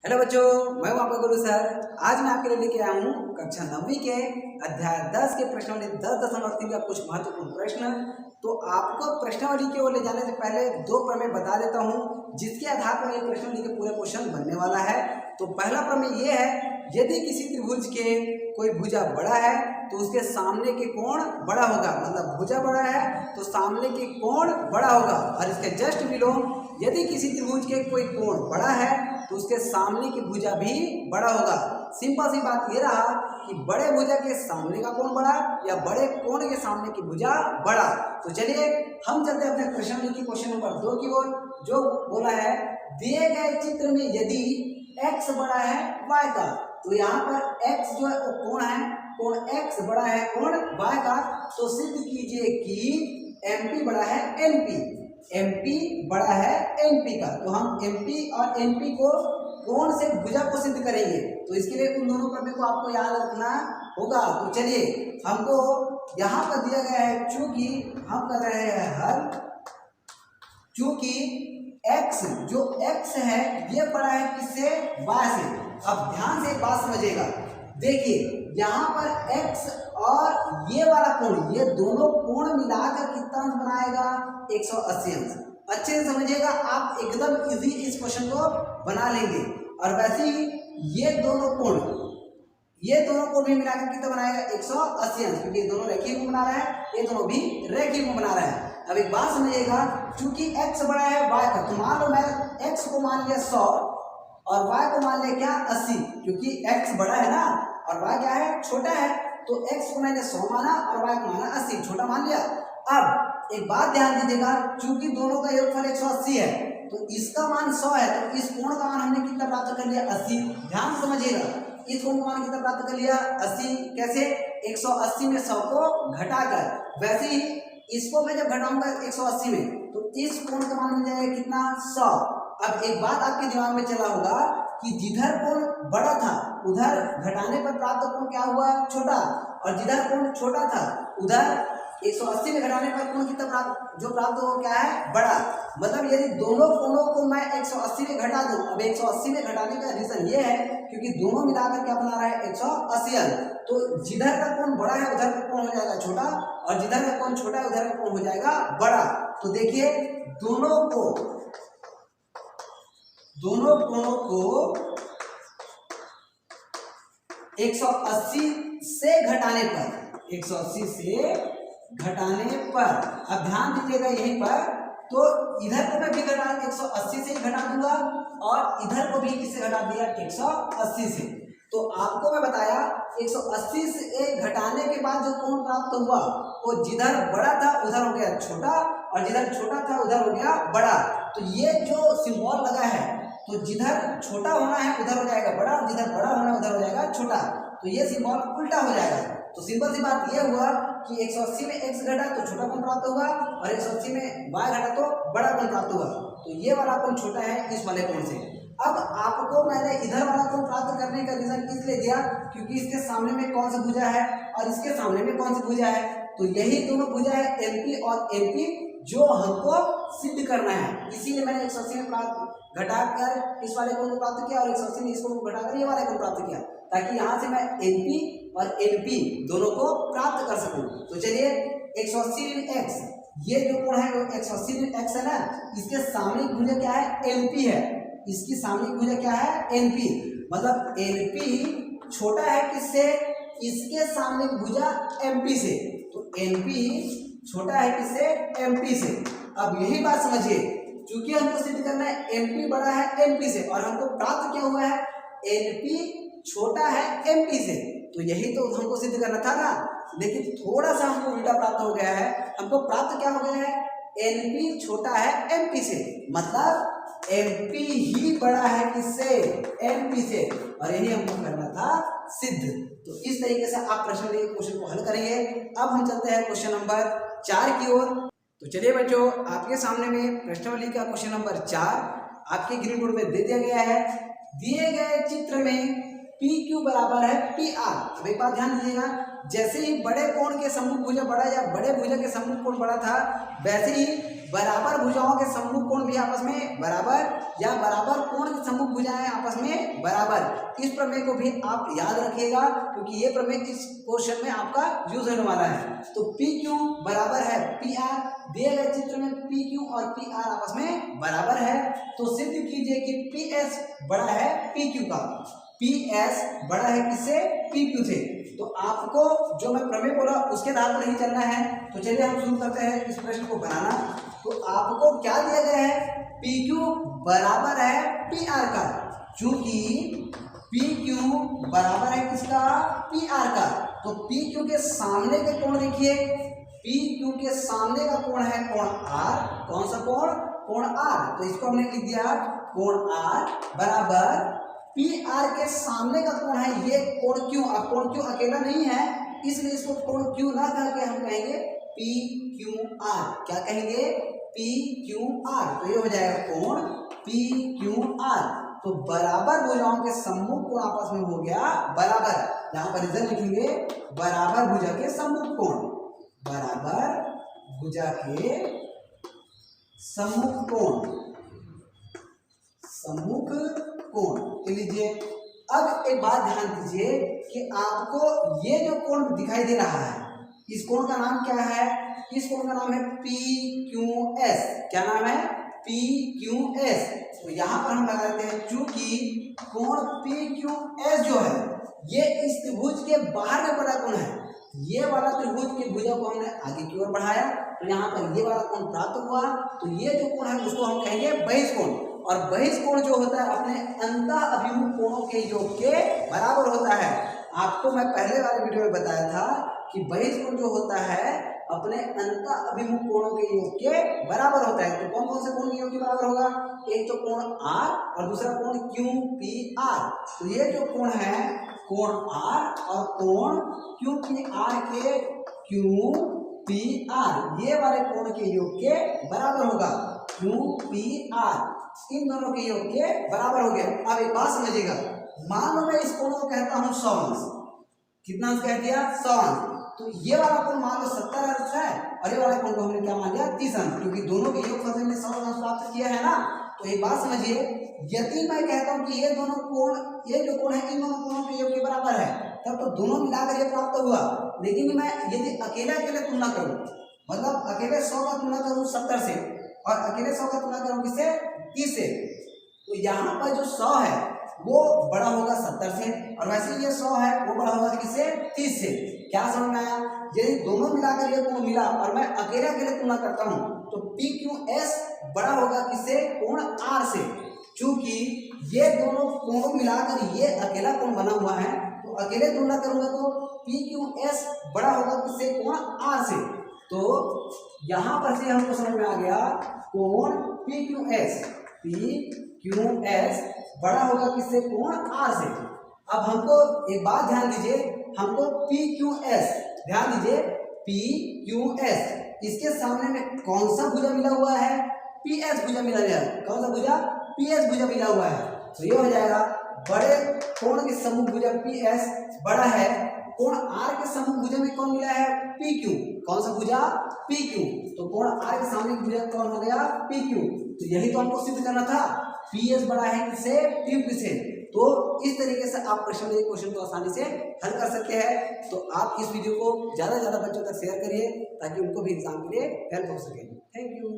Hello बच्चों, मैं हूं आपका गुरु सर। आज मैं आपके लिए लेके आया हूं कक्षा 9वीं के अध्याय 10 के प्रश्नावली 10.3 का कुछ महत्वपूर्ण प्रश्न। तो आपको प्रश्नावली की ओर ले जाने से पहले दो प्रमेय बता देता हूं, जिसके आधार पर ये प्रश्नावली के पूरे क्वेश्चन बनने वाला है। तो पहला प्रमेय ये है, यदि किसी त्रिभुज के कोई भुजा बड़ा है तो उसके सामने के कोण बड़ा होगा। मतलब भुजा बड़ा है तो सामने के कोण बड़ा होगा। और इसके जस्ट बिलो, यदि किसी त्रिभुज के कोई कोण बड़ा है तो उसके सामने की भुजा भी बड़ा होगा। सिंपल सी बात ये रहा कि बड़े भुजा के सामने का कोण बड़ा या बड़े कोण के सामने की भुजा बड़ा। तो चलिए हम चलते हैं अपने प्रश्न की क्वेश्चन नंबर 2 की ओर, जो बोला है दिए गए चित्र में यदि x बड़ा है y का, तो यहाँ पर x जो है वो कोण है, कोण x बड़ा है कोण y का, तो सिद्ध कीजिए कि MP बड़ा है NP, MP बड़ा है NP का। तो हम MP और NP को कोण से भुजा को सिद्ध करेंगे, तो इसके लिए उन दोनों प्रमेय को आपको याद रखना होगा। तो चलिए हमको यहाँ पर दिया गया है, चूंकि हम कर रहे हैं हल, चूंकि x जो x है ये बड़ा है किससे, y से। अब ध्यान से एक बात समझिएगा, देखिए यहाँ पर x और ये वाला कोण, ये दोनों कोण मिलाकर कितना अंश बनाएगा, 180 अंश। अच्छे से समझिएगा, आप एकदम इजी इस क्वेश्चन को बना लेंगे। और वैसे ही ये दोनों कोण भी मिलाकर कितना बनाएगा, 180 अंश, क्योंकि दोनों रेखीय कोण बना रहा है, ये दोनों भी रेखीय कोण बना रहा है। अब एक बात समझिएगा, चूंकि x बड़ा है y का, तो मान लो मैं x को मान लिया 100 और y को मान लिया क्या, 80, क्योंकि x बड़ा है ना और y क्या है, छोटा है। तो x को मैंने 100 माना और y को माना 80, छोटा मान लिया। अब एक बात ध्यान दीजिएगा, चूंकि दोनों का योगफल 180 है तो इसका मान 100 है, तो इस कोण का मान हमने कितना प्राप्त कर लिया, 80। ध्यान से समझिएगा, इस कोण का मान कितना प्राप्त कर लिया, 80। कैसे, 180 में 100 को घटाकर। वैसे ही इसको मैं जब घटाऊंगा 180 में, तो इस कोण का मान मिल जाएगा कितना, 100। अब एक बात आपके दिमाग में चला होगा कि जिधर कोण बड़ा था उधर घटाने पर प्राप्त कोण क्या हुआ, छोटा, और जिधर कोण छोटा था उधर 180 में घटाने पर कोण कितना प्राप्त हो, क्या है, बड़ा। मतलब यदि दोनों कोणों को मैं 180 में घटा दूं, अब 180 में घटाने का रीजन ये है क्योंकि दोनों मिलाकर क्या बना रहा है, 180 अंश। तो जिधर का कोण बड़ा है उधर का कोण हो जाएगा छोटा, और जिधर का कोण छोटा है उधर का कोण हो जाएगा बड़ा। तो देखिए दोनों कोणों को 180 से घटाने पर, 180 से घटाने पर, अब ध्यान दीजिएगा यहीं पर, तो इधर को मैं भी 180 से ही घटा दूंगा और इधर को भी किससे घटा दिया, 180 से। तो आपको मैं बताया 180 से घटाने के बाद जो कोण प्राप्त हुआ वो जिधर बड़ा था उधर हो गया छोटा, और जिधर छोटा था उधर हो गया बड़ा। तो ये जो सिंबल लगा है, तो जिधर छोटा होना है उधर हो जाएगा बड़ा, और जिधर बड़ा होना है उधर हो जाएगा छोटा। तो ये सिंबल उल्टा हो जाएगा। तो सिंपल सी बात ये हुआ कि 180 में x घटा तो छोटा कोण प्राप्त होगा, और 180 में y घटा तो बड़ा कोण प्राप्त होगा। तो ये वाला कोण छोटा है इस वाले कोण से। अब आपको मैंने इधर वाला कोण प्राप्त करने का रीजन इसलिए दिया क्योंकि इसके सामने में कौन सा भुजा है और इसके सामने में कौन सी भुजा है, तो यही दोनों भुजा है MP और NP, जो हमको सिद्ध करना है। इसीलिए मैंने 180 में घटाकर इस वाले कोण को प्राप्त किया और 180 में इस कोण को घटाकर ये वाला कोण प्राप्त किया, ताकि यहाँ से मैं NP और NP दोनों को प्राप्त कर सकूं। तो चलिए 180 × x, ये जो कोण है वो 180 × x है ना, इसके सामने की भुजा क्या है, NP है, इसकी सामने की भुजा क्या है, NP। मतलब NP छोटा है किससे, इसके सामने की भुजा MP से। तो NP छोटा है किससे, MP से। अब यही बात समझिए, चूंकि हमको सिद्ध करना है MP बड़ा है NP से, और हमको प्राप्त क्या हुआ है, NP छोटा है MP से, तो यही तो हमको सिद्ध करना था ना। लेकिन थोड़ा सा हमको उल्टा प्राप्त हो गया है, हमको प्राप्त क्या हो गया है, NP छोटा है MP से, मतलब MP ही बड़ा है किससे, NP से, और यही हमको करना था सिद्ध। तो इस तरीके से आप क्वेश्चन को हल करेंगे। अब हम चलते हैं क्वेश्चन नंबर 4 की ओर। तो चलिए बच्चों, आपके सामने में प्रश्नावली का क्वेश्चन नंबर 4 आपके ग्रीन बोर्ड में दे दिया गया है। दिए गए चित्र में PQ बराबर है PR। अब एक बात ध्यान दीजिएगा, जैसे ही बड़े कोण के सम्मुख भुजा बड़ा या बड़े भुजा के सम्मुख कोण बड़ा था, वैसे ही बराबर भुजाओं के सम्मुख कोण भी आपस में बराबर, या बराबर कोण के सम्मुख भुजाएं आपस में बराबर। इस प्रमेय को भी आप याद रखिएगा क्योंकि ये प्रमेय इस क्वेश्चन में आपका यूज होने वाला है। तो पी क्यू बराबर है पी आर, दिए गए चित्र में पी क्यू और पी आर आपस में बराबर है। तो सिद्ध कीजिए कि पी एस बड़ा है पी क्यू का, पी एस बड़ा है किससे, पी क्यू से। तो आपको जो मैं प्रमेय बोला उसके आधार पर नहीं चलना है। तो चलिए हम शुरू करते हैं इस प्रश्न को बनाना। तो आपको क्या दिया गया है, पी क्यू बराबर है पी आर का, चूंकि पी क्यू बराबर है किसका, पी आर का। तो पी क्यू के सामने के कोण देखिए, पी क्यू के सामने का कोण है कोण आर, कौन सा कोण, कोण आर। तो इसको हमने लिख दिया कोण आर बराबर पी आर के सामने का कोण है ये कोण क्यू। अब कोण क्यू अकेला नहीं है इसलिए इसको कोण क्यू ना कह के हम कहेंगे पी क्यू आर। क्या कहेंगे, पी क्यू आर। तो ये हो जाएगा कोण पी क्यू आर। तो बराबर भुजाओं के सम्मुख कोण आपस में हो गया बराबर। यहाँ पर रिजल्ट लिखेंगे बराबर भुजा के सम्मुख कोण, बराबर भुजा के सम्मुख कोण, सम्मुख कोण। तो लीजिए अब एक बात ध्यान दीजिए कि आपको ये जो कोण दिखाई दे रहा है इस कोण का नाम क्या है, इस कोण का नाम है पी क्यू एस। क्या नाम है, पी क्यू एस। तो यहाँ पर हम लगा देते हैं चूंकि कोण पी क्यू एस जो है ये इस त्रिभुज के बाहर का बड़ा कोण है। ये वाला त्रिभुज के भुजा को हमने आगे की ओर बढ़ाया तो यहाँ पर ये वाला कोण प्राप्त हुआ। तो ये जो कोण है उसको हम कहेंगे बहिष कोण। और बहिष कोण जो होता है अपने अंतः अभिमुख कोणों के योग के बराबर होता है। आपको मैं पहले वाले वीडियो में बताया था कि बहिष कोण जो होता है अपने अंतः अभिमुख कोणों के योग के बराबर होता है। तो कौन कौन से कोण के योग के बराबर होगा, एक तो कोण आर और दूसरा कोण क्यू पी आर। तो ये जो कोण है कोण आर और कोण क्यू पी आर के क्यू पी आर ये वाले कोण के योग के बराबर होगा, क्यू पी आर इन दोनों के योग के बराबर हो गया। अब एक बात समझिएगा, मान लो मैं इस कोण को कहता हूं 100 अंश, कितना अंश कह दिया 100 अंश। तो ये वाला कोण मान लो 70 अंश है और ये वाला कोण को हमने क्या मान लिया 30 अंश, क्योंकि दोनों के योग से हमने 100 अंश प्राप्त किया है ना। तो एक बात समझिए, यदि मैं कहता हूं कि ये दोनों कोण, ये जो कोण है इन दोनों कोणों के योग के बराबर है तब तो दोनों मिलाकर ये प्राप्त हुआ। लेकिन मैं यदि अकेले अकेले तुलना करूं, मतलब अकेले 100 का तुलना करूं 70 से और अकेले 100 का तुलना करूं किससे, 30 से, तो यहाँ पर जो 100 है वो बड़ा होगा 70 से और वैसे ये 100 है वो बड़ा होगा किससे, 30 से। क्या समझ में आया, यदि दोनों मिलाकर ये कोण मिला और मैं अकेले अकेले तुलना करता हूँ तो पी क्यू एस बड़ा होगा किससे, कोण आर से। चूंकि ये दोनों कोण मिलाकर ये अकेला कोण बना हुआ है तो अकेले तुलना करूंगा तो पी क्यू एस बड़ा होगा किससे, कोण आर से। तो यहाँ पर से हमको समझ में आ गया कोण P Q S, P Q S बड़ा होगा किससे, कोण आर से। अब हमको एक बात ध्यान दीजिए, हमको पी क्यू एस, ध्यान दीजिए पी क्यू एस, इसके सामने में कौन सा भुजा मिला हुआ है, पी एस भुजा मिला हुआ है। कौन सा भुजा, पी एस भुजा मिला हुआ है। तो ये हो जाएगा बड़े कोण के सम्मुख भुजा पी एस बड़ा है कोण आर के सम्मुख भुजा में कौन मिला है, पी क्यू। कौन सा भुजा, पी क्यू। तो कोण आर के सामने भुजा कौन हो गया, पी क्यू। तो यही तो हमको सिद्ध करना था, पी एस बड़ा है किससे, पी क्यू से। तो इस तरीके से आप क्वेश्चन को आसानी से हल कर सकते हैं। तो आप इस वीडियो को ज़्यादा से ज़्यादा बच्चों तक शेयर करिए ताकि उनको भी एग्जाम के लिए हेल्प हो सके। Thank you.